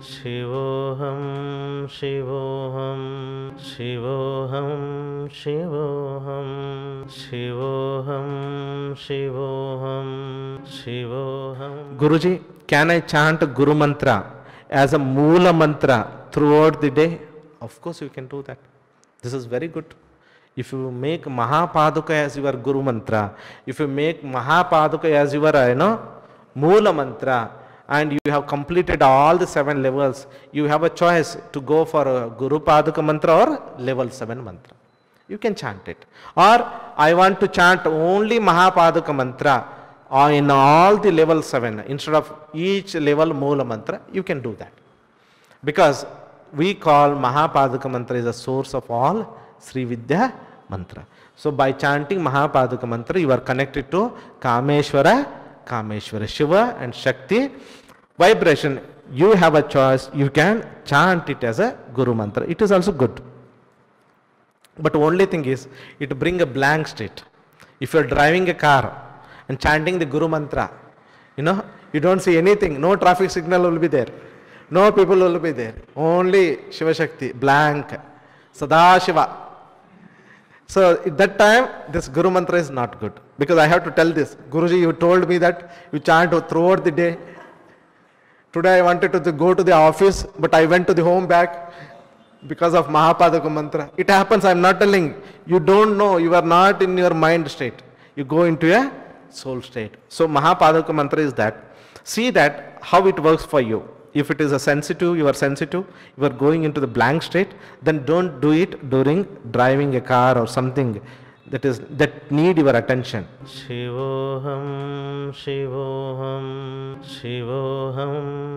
शिवोऽहं शिवोऽहं शिवोऽहं शिवोऽहं शिवोऽहं शिवोऽहं शिवोऽहं. Guruji, can I chant Guru Mantra as a Moola Mantra throughout the day? Of course you can do that. This is very good. If you make Mahapaduka as your Guru Mantra, if you make Mahapaduka as your Moola Mantra, and you have completed all the 7 levels, you have a choice to go for a Guru Paduka Mantra or level 7 Mantra. You can chant it. Or I want to chant only Mahapaduka Mantra in all the level 7, instead of each level Moola Mantra, you can do that. Because we call Mahapaduka Mantra is the source of all Sri Vidya Mantra. So by chanting Mahapaduka Mantra, you are connected to Kameshwara, Shiva and Shakti vibration. You have a choice. You can chant it as a Guru Mantra. It is also good. But only thing is, it bring a blank state. If you are driving a car and chanting the Guru Mantra, you don't see anything. No traffic signal will be there. No people will be there. Only Shiva Shakti, blank. Sada Shiva. So at that time, this Guru Mantra is not good. Because I have to tell this. Guruji, you told me that you chant throughout the day. Today I wanted to go to the office, but I went to the home back because of Mahapaduka Mantra. It happens, I am not telling. You don't know, you are not in your mind state. You go into a soul state. So Mahapaduka Mantra is that. See that how it works for you. If it is a sensitive, you are going into the blank state, then don't do it during driving a car or something that need your attention. Shivoham, Shivoham, Shivoham.